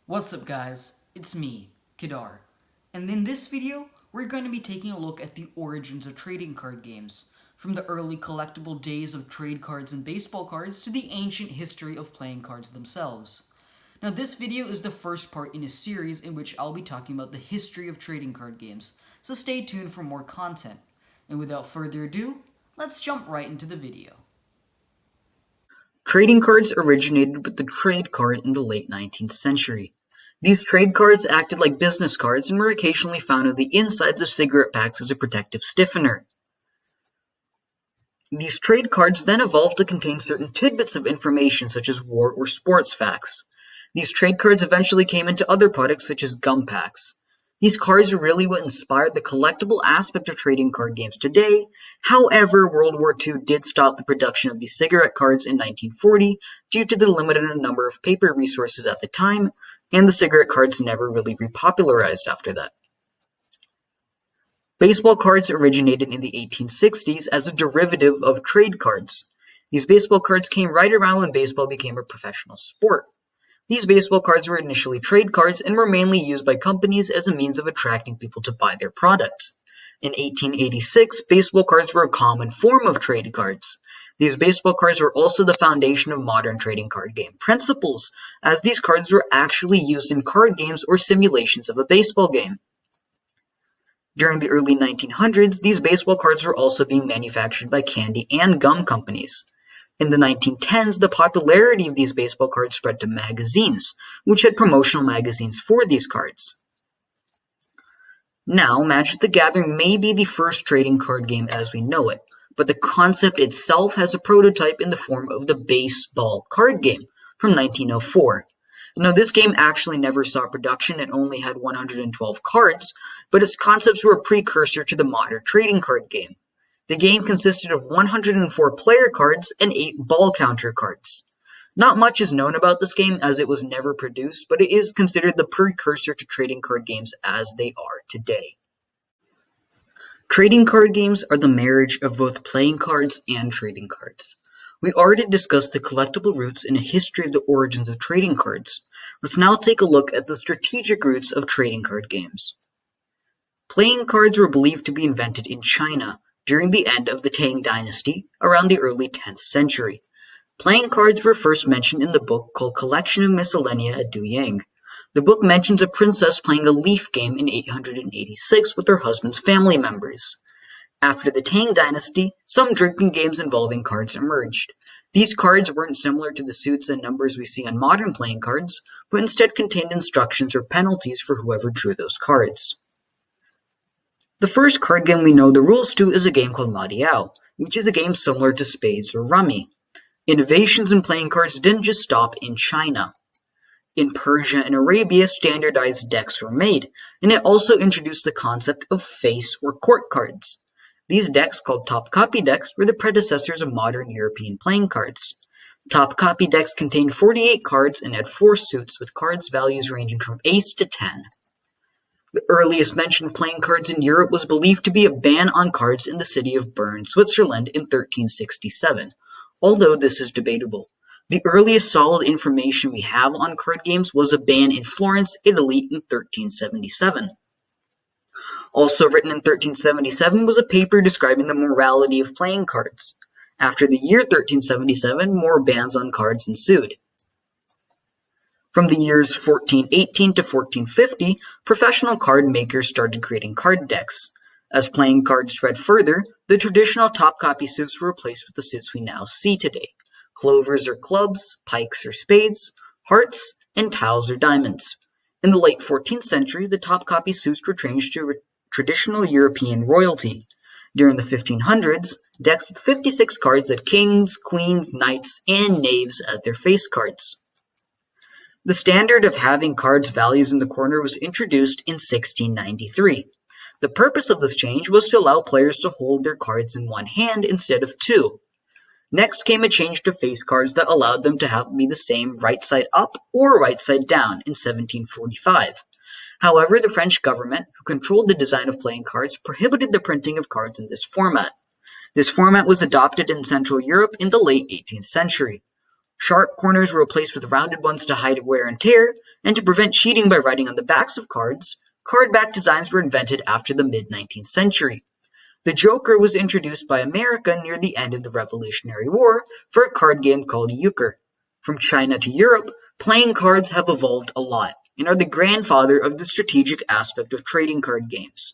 What's up guys, it's me, Kedar, and in this video we're going to be taking a look at the origins of trading card games, from the early collectible days of trade cards and baseball cards to the ancient history of playing cards themselves. Now this video is the first part in a series in which I'll be talking about the history of trading card games, so stay tuned for more content. And without further ado, let's jump right into the video. Trading cards originated with the trade card in the late 19th century. These trade cards acted like business cards and were occasionally found on the insides of cigarette packs as a protective stiffener. These trade cards then evolved to contain certain tidbits of information such as war or sports facts. These trade cards eventually came into other products such as gum packs. These cards are really what inspired the collectible aspect of trading card games today. However, World War II did stop the production of these cigarette cards in 1940 due to the limited number of paper resources at the time, and the cigarette cards never really repopularized after that. Baseball cards originated in the 1860s as a derivative of trade cards. These baseball cards came right around when baseball became a professional sport. These baseball cards were initially trade cards and were mainly used by companies as a means of attracting people to buy their products. In 1886, baseball cards were a common form of trade cards. These baseball cards were also the foundation of modern trading card game principles, as these cards were actually used in card games or simulations of a baseball game. During the early 1900s, these baseball cards were also being manufactured by candy and gum companies. In the 1910s, the popularity of these baseball cards spread to magazines, which had promotional magazines for these cards. Now, Magic the Gathering may be the first trading card game as we know it, but the concept itself has a prototype in the form of the baseball card game from 1904. Now, this game actually never saw production and only had 112 cards, but its concepts were a precursor to the modern trading card game. The game consisted of 104 player cards and 8 ball counter cards. Not much is known about this game as it was never produced, but it is considered the precursor to trading card games as they are today. Trading card games are the marriage of both playing cards and trading cards. We already discussed the collectible roots and a history of the origins of trading cards. Let's now take a look at the strategic roots of trading card games. Playing cards were believed to be invented in China during the end of the Tang Dynasty around the early 10th century. Playing cards were first mentioned in the book called Collection of Miscellanea at Duyang. The book mentions a princess playing a leaf game in 886 with her husband's family members. After the Tang Dynasty, some drinking games involving cards emerged. These cards weren't similar to the suits and numbers we see on modern playing cards, but instead contained instructions or penalties for whoever drew those cards. The first card game we know the rules to is a game called Madiao, which is a game similar to spades or rummy. Innovations in playing cards didn't just stop in China. In Persia and Arabia, standardized decks were made, and it also introduced the concept of face or court cards. These decks, called Topkapi decks, were the predecessors of modern European playing cards. Topkapi decks contained 48 cards and had 4 suits, with cards values ranging from ace to 10. The earliest mention of playing cards in Europe was believed to be a ban on cards in the city of Bern, Switzerland in 1367, although this is debatable. The earliest solid information we have on card games was a ban in Florence, Italy in 1377. Also written in 1377 was a paper describing the morality of playing cards. After the year 1377, more bans on cards ensued. From the years 1418 to 1450, professional card makers started creating card decks. As playing cards spread further, the traditional Topkapi suits were replaced with the suits we now see today. Clovers or clubs, pikes or spades, hearts, and tiles or diamonds. In the late 14th century, the Topkapi suits were changed to traditional European royalty. During the 1500s, decks with 56 cards had kings, queens, knights, and knaves as their face cards. The standard of having cards' values in the corner was introduced in 1693. The purpose of this change was to allow players to hold their cards in one hand instead of two. Next came a change to face cards that allowed them to be the same right side up or right side down in 1745. However, the French government, who controlled the design of playing cards, prohibited the printing of cards in this format. This format was adopted in Central Europe in the late 18th century. Sharp corners were replaced with rounded ones to hide wear and tear, and to prevent cheating by writing on the backs of cards, card-back designs were invented after the mid-19th century. The Joker was introduced by America near the end of the Revolutionary War for a card game called euchre. From China to Europe, playing cards have evolved a lot and are the grandfather of the strategic aspect of trading card games.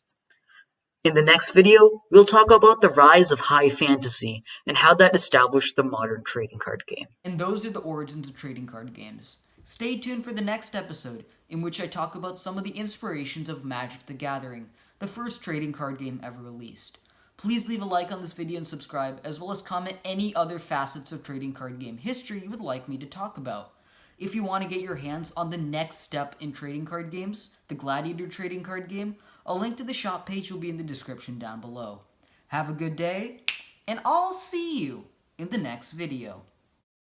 In the next video, we'll talk about the rise of high fantasy and how that established the modern trading card game. And those are the origins of trading card games. Stay tuned for the next episode, in which I talk about some of the inspirations of Magic the Gathering, the first trading card game ever released. Please leave a like on this video and subscribe, as well as comment any other facets of trading card game history you would like me to talk about. If you want to get your hands on the next step in trading card games, the Gladiator trading card game, a link to the shop page will be in the description down below. Have a good day, and I'll see you in the next video.